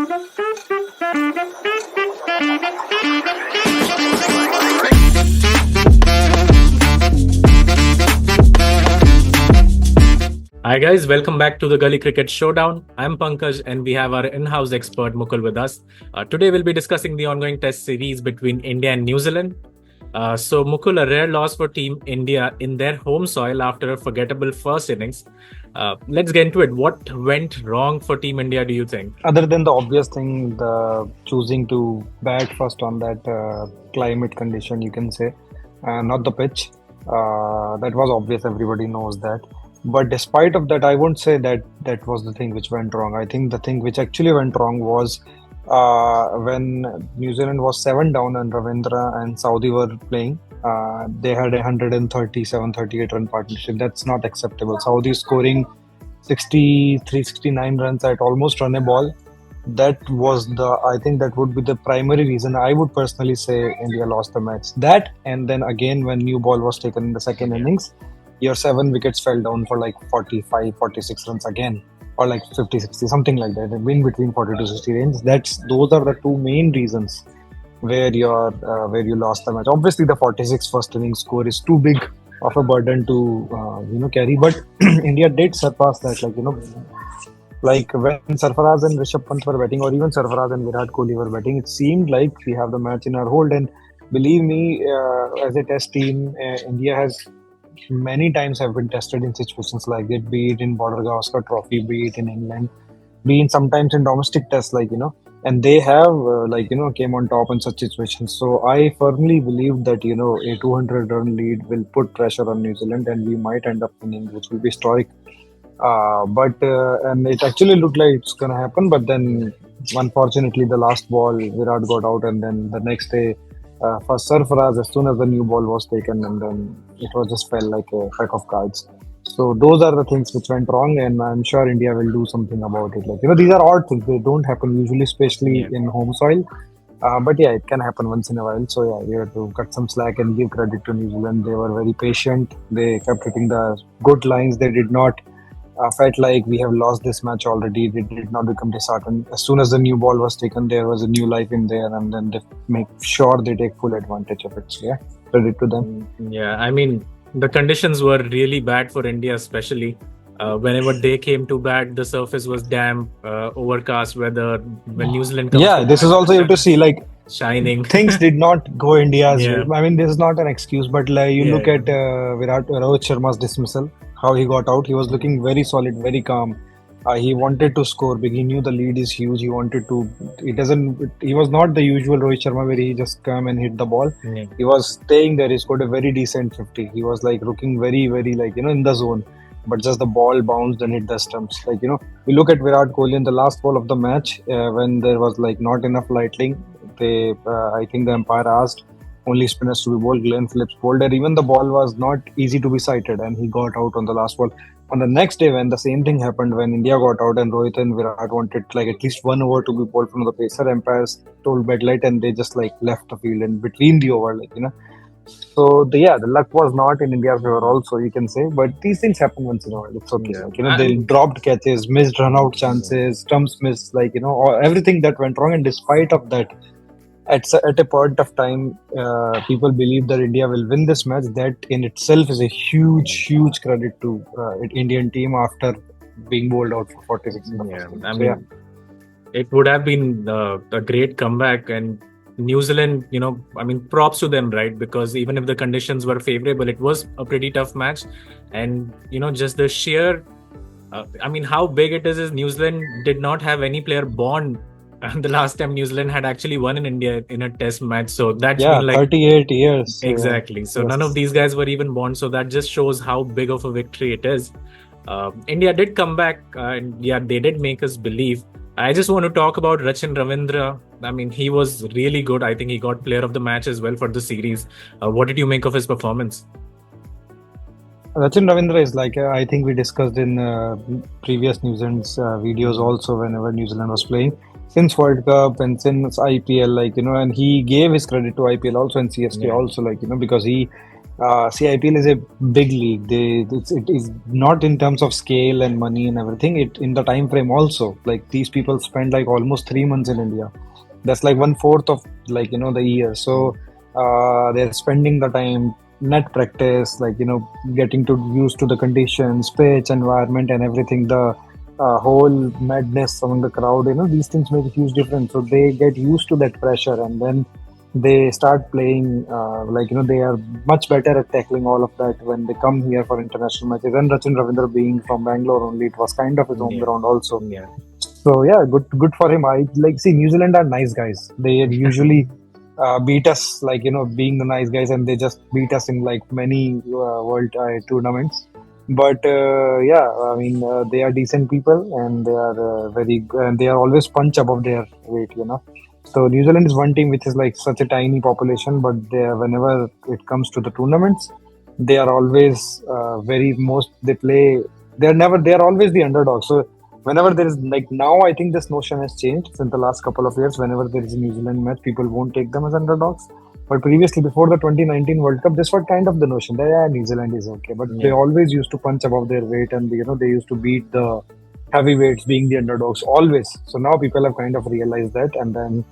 Hi guys, welcome back to the Gully Cricket Showdown. I'm Pankaj and we have our in-house expert Mukul with us. Today we'll be discussing the ongoing test series between India and New Zealand. So Mukul, a rare loss for Team India in their home soil after a forgettable first innings. Let's get into it. What went wrong for Team India, do you think? Other than the obvious thing, the choosing to bat first on that climate condition, you can say, not the pitch. That was obvious. Everybody knows that. But despite of that, I won't say that that was the thing which went wrong. I think the thing which actually went wrong was when New Zealand was 7 down and Ravindra and Saudi were playing. They had a 137-38 run partnership. That's not acceptable. Saudi scoring 63, 69 runs at almost run a ball. I think that would be the primary reason I would personally say India lost the match. That, and then again when new ball was taken in the second innings, your 7 wickets fell down for like 45, 46 runs again, or like 50, 60, something like that. In between 40 to 60 range. Those are the two main reasons where you lost the match. Obviously, the 46 first innings score is too big of a burden to carry, but India did surpass that. Like when Sarfaraz and Rishabh Pant were batting, or even Sarfaraz and Virat Kohli were batting, it seemed like we have the match in our hold. And believe me, as a test team, India has many times have been tested in situations like that, be it in Border Gavaskar Trophy, be it in England, be it sometimes in domestic tests, and they have came on top in such situations. So I firmly believe that a 200-run lead will put pressure on New Zealand, and we might end up winning, which will be historic. And it actually looked like it's gonna happen, but then unfortunately the last ball Virat got out, and then the next day for Sarfaraz, as soon as the new ball was taken, and then it was just fell like a pack of cards. So those are the things which went wrong, and I'm sure India will do something about it. These are odd things; they don't happen usually, especially in home soil. But yeah, it can happen once in a while. So yeah, we have to cut some slack and give credit to New Zealand. They were very patient. They kept hitting the good lines. They did not felt like we have lost this match already. They did not become disheartened. As soon as the new ball was taken, there was a new life in there, and then they make sure they take full advantage of it. So yeah, credit to them. Yeah, I mean, the conditions were really bad for India, especially. Whenever they came to bat, the surface was damp, overcast weather. When New Zealand comes Yeah, this is also you have to see shining. Things did not go India's way. I mean, this is not an excuse, but look at Rohit Sharma's dismissal, how he got out. He was looking very solid, very calm. He wanted to score big. He knew the lead is huge. He wanted to. He was not the usual Rohit Sharma where he just come and hit the ball. Yeah. He was staying there. He scored a very decent 50. He was looking very, very in the zone. But just the ball bounced and hit the stumps. We look at Virat Kohli in the last ball of the match when there was not enough lightning. I think the umpire asked only spinners to be bowled. Glenn Phillips bowled, and even the ball was not easy to be sighted, and he got out on the last ball. On the next day, when the same thing happened, when India got out and Rohit and Virat wanted at least 1 over to be bowled from the pacer, umpires told bad light, and they just left the field in between the over, So the luck was not in India's favor also, you can say, but these things happen once in a while. It's okay. They dropped catches, missed run out chances, stumps missed, everything that went wrong. And despite of that, at a point of time, people believe that India will win this match. That in itself is a huge credit to Indian team after being bowled out for 46 minutes. It would have been a great comeback, and New Zealand, props to them, right? Because even if the conditions were favorable, it was a pretty tough match. And, just the sheer, how big it is New Zealand did not have any player born the last time New Zealand had actually won in India in a test match. So that's been 38 years. Exactly. So none of these guys were even born. So that just shows how big of a victory it is. India did come back and they did make us believe. I just want to talk about Rachin Ravindra. He was really good. I think he got player of the match as well for the series. What did you make of his performance? Rachin Ravindra is I think we discussed in previous New Zealand's videos also whenever New Zealand was playing. Since World Cup and since IPL, and he gave his credit to IPL also and CSK also, because he See, IPL is a big league. It is not in terms of scale and money and everything. It in the time frame also. Like these people spend like almost 3 months in India. That's like one fourth of like the year. So they're spending the time net practice, like getting to used to the conditions, pitch, environment, and everything. The whole madness among the crowd. These things make a huge difference. So they get used to that pressure, and then they start playing they are much better at tackling all of that when they come here for international matches. And Rachin Ravindra being from Bangalore only, it was kind of his home Yeah, ground also. yeah, So yeah, good for him. I like see New Zealand are nice guys. They usually beat us like being the nice guys, and they just beat us in like many world tournaments. But yeah, I mean they are decent people, and they are and they are always punch above their weight. So New Zealand is one team which is like such a tiny population, but whenever it comes to the tournaments, they are always very most they play. They are always the underdog. So whenever there is like now, I think this notion has changed since the last couple of years. Whenever there is a New Zealand match, people won't take them as underdogs. But previously, before the 2019 World Cup, this was kind of the notion that yeah, New Zealand is okay. But they yeah. always used to punch above their weight, and they used to beat the heavyweights, being the underdogs always. So now people have kind of realized that, and then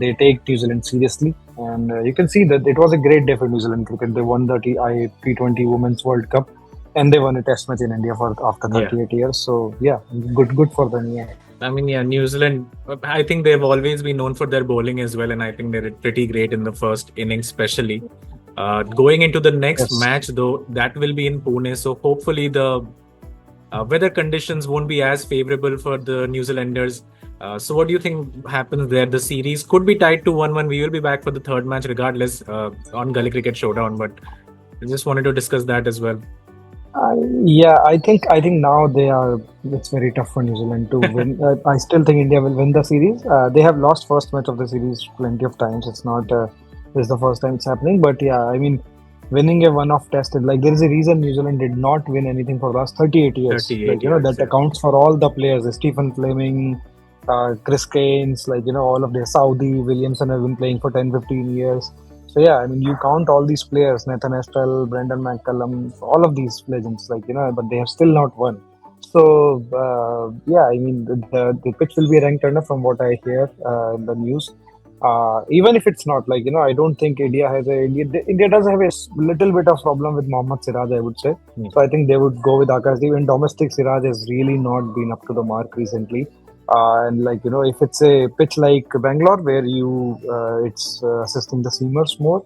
they take New Zealand seriously. And you can see that it was a great day for New Zealand cricket. They won the T20 Women's World Cup, and they won a Test match in India for after Yeah. 38 years. So yeah, good for them. Yeah. I mean, yeah, New Zealand, I think they've always been known for their bowling as well, and I think they're pretty great in the first innings, especially. Going into the next Yes. match, though, that will be in Pune, so hopefully the weather conditions won't be as favorable for the New Zealanders. So, what do you think happens there? The series could be tied to 1-1. We will be back for the third match, regardless, on Gully Cricket Showdown, but I just wanted to discuss that as well. Yeah, I think now they are. It's very tough for New Zealand to win. I still think India will win the series. They have lost first match of the series plenty of times. It's not. This is the first time it's happening. But yeah, I mean, winning a one-off test, like there is a reason New Zealand did not win anything for the last 38 years. 38 Like years, that yeah. accounts for all the players. Stephen Fleming, Chris Kanes, like all of the Saudi Williamson have been playing for 10, 15 years. So yeah, I mean, you count all these players, Nathan Estelle, Brendan McCullum, all of these legends, like but they have still not won. So yeah, I mean, the pitch will be a rank turner from what I hear in the news. Even if it's not, like I don't think India does have a little bit of problem with Mohammad Siraj, I would say. Hmm. So I think they would go with Akashdeep. In domestic, Siraj has really not been up to the mark recently. And like if it's a pitch like Bangalore where it's assisting the seamers more,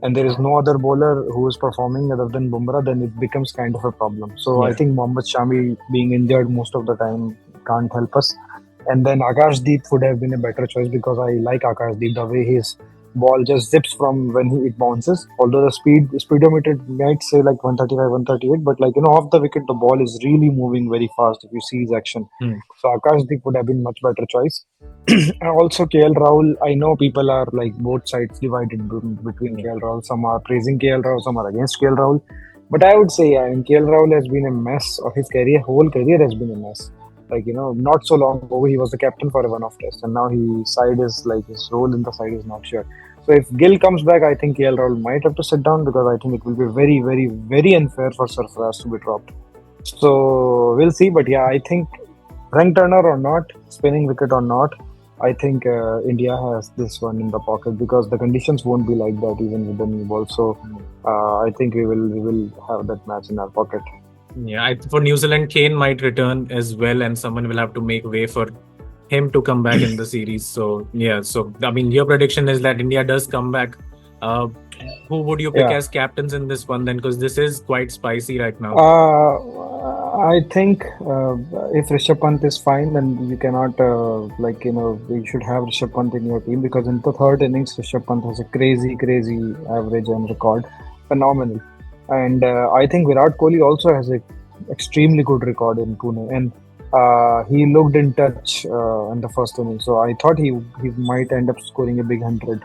and there is no other bowler who is performing other than Bumrah, then it becomes kind of a problem. So I Yeah. think Mohammad Shami being injured most of the time can't help us. And then Akashdeep would have been a better choice because I like Akashdeep the way his ball just zips from when it bounces. Although the speedometer might say like 135, 138, but like off the wicket the ball is really moving very fast if you see his action. Hmm. So Akashdeep would have been much better choice. And also KL Rahul, I know people are like both sides divided between KL Rahul. Some are praising KL Rahul, some are against KL Rahul. But I would say, I mean, KL Rahul has been a mess, or his whole career has been a mess. Like, not so long ago, he was the captain for a one-off test, and now his role in the side is not sure. So if Gill comes back, I think KL Rahul might have to sit down because I think it will be very, very, very unfair for Sarfaraz to be dropped. So we'll see. But yeah, I think rank turner or not, spinning wicket or not, I think India has this one in the pocket because the conditions won't be like that even with the new ball. So I think we will have that match in our pocket. Yeah, for New Zealand, Kane might return as well, and someone will have to make way for him to come back in the series. So yeah, so I mean, your prediction is that India does come back. Uh, who would you pick Yeah. as captains in this one then? Because this is quite spicy right now. I think if Rishabh Pant is fine, then you cannot you should have Rishabh Pant in your team because in the third innings, Rishabh Pant has a crazy, crazy average and record, phenomenal. And I think Virat Kohli also has a extremely good record in Pune, and he looked in touch in the first inning. So I thought he might end up scoring a big 100.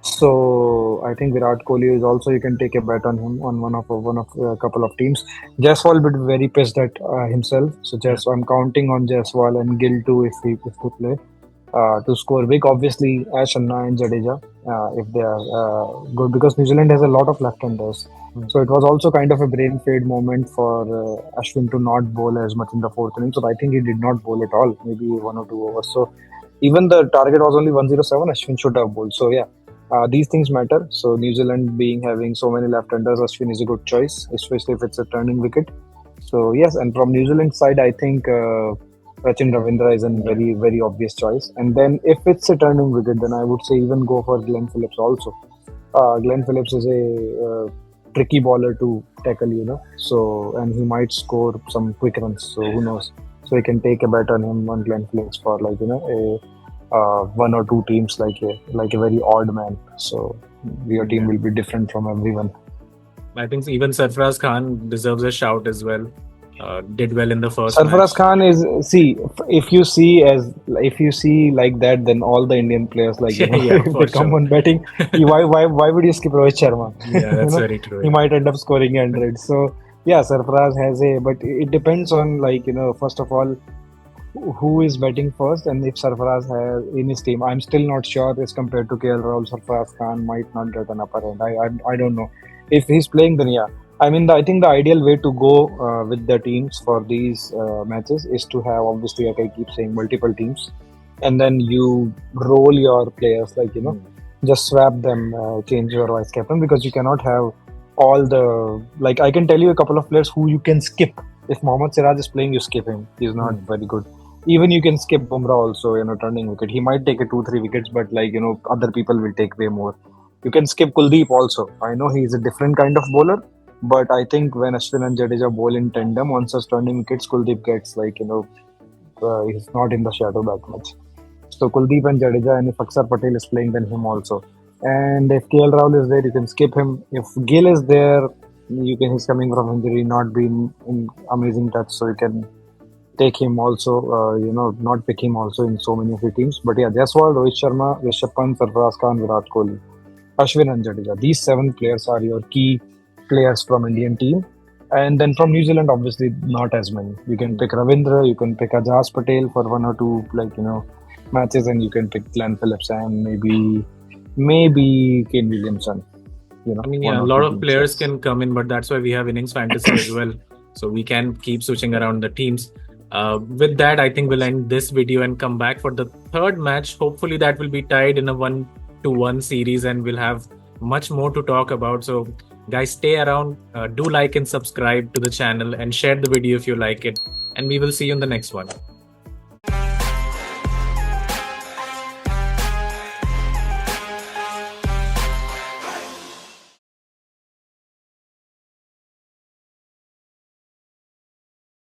So I think Virat Kohli is also you can take a bet on him on one of a couple of teams. Jaiswal would be very pissed at himself. So Yeah. I'm counting on Jaiswal and Gill too if they play. to score big. Obviously, Shanna and Jadeja, if they are good, because New Zealand has a lot of left-handers. Hmm. So it was also kind of a brain fade moment for Ashwin to not bowl as much in the fourth inning. So I think he did not bowl at all, maybe 1 or 2 overs. So even the target was only 107, Ashwin should have bowled. So yeah, these things matter. So New Zealand being having so many left-handers, Ashwin is a good choice, especially if it's a turning wicket. So yes, and from New Zealand side, I think Sachin Ravindra is a very very obvious choice. And then if it's a turning wicket, then I would say even go for Glenn Phillips also. Glenn Phillips is a tricky bowler to tackle, So and he might score some quick runs. So who knows? So you can take a bet on him on Glenn Phillips for like a 1 or 2 teams like a very odd man. So your team will be different from everyone. I think even Sarfaraz Khan deserves a shout as well. Did well in the first Sarfaraz match. Khan is see if you see like that, then all the Indian players Yeah, if they for come sure. on batting, why would you skip Rohit Sharma? Yeah, that's very true. He Yeah. might end up scoring 100. So yeah, Sarfaraz has a, but it depends on first of all who is batting first, and if Sarfaraz has in his team. I'm still not sure as compared to KL Rahul, Sarfaraz Khan might not get an upper hand. I don't know if he's playing, then yeah. I mean, I think the ideal way to go with the teams for these matches is to have, obviously, like I keep saying, multiple teams, and then you roll your players, Hmm. just swap them, change your vice captain, because you cannot have all the, like I can tell you a couple of players who you can skip. If Mohammad Siraj is playing, you skip him. He's not Hmm. very good. Even you can skip Bumrah also, turning wicket. He might take a 2, 3 wickets, but other people will take way more. You can skip Kuldeep also. I know he's a different kind of bowler, but I think when Ashwin and Jadeja bowl in tandem, once such turning wickets, Kuldeep gets he's not in the shadow that much. So Kuldeep and Jadeja, and if Akshar Patel is playing, then him also. And if KL Rahul is there, you can skip him. If Gill is there, he's coming from injury, not been in amazing touch, so you can take him also. Not pick him also in so many of the teams. But yeah, Jaiswal, Rohit Sharma, Rishabh Pant, Sarfaraz Khan, Virat Kohli, Ashwin and Jadeja. These 7 players are your key players from Indian team. And then from New Zealand, obviously not as many. You can pick Ravindra, you can pick Ajaz Patel for 1 or 2 matches, and you can pick Glenn Phillips and maybe Kane Williamson. I mean, One yeah, a or lot two of teams. players Yes. can come in, but that's why we have innings fantasy as well. So we can keep switching around the teams. With that, I think we'll end this video and come back for the third match. Hopefully, that will be tied in a 1-1 series, and we'll have much more to talk about. So, guys, stay around. Do like and subscribe to the channel and share the video if you like it. And we will see you in the next one.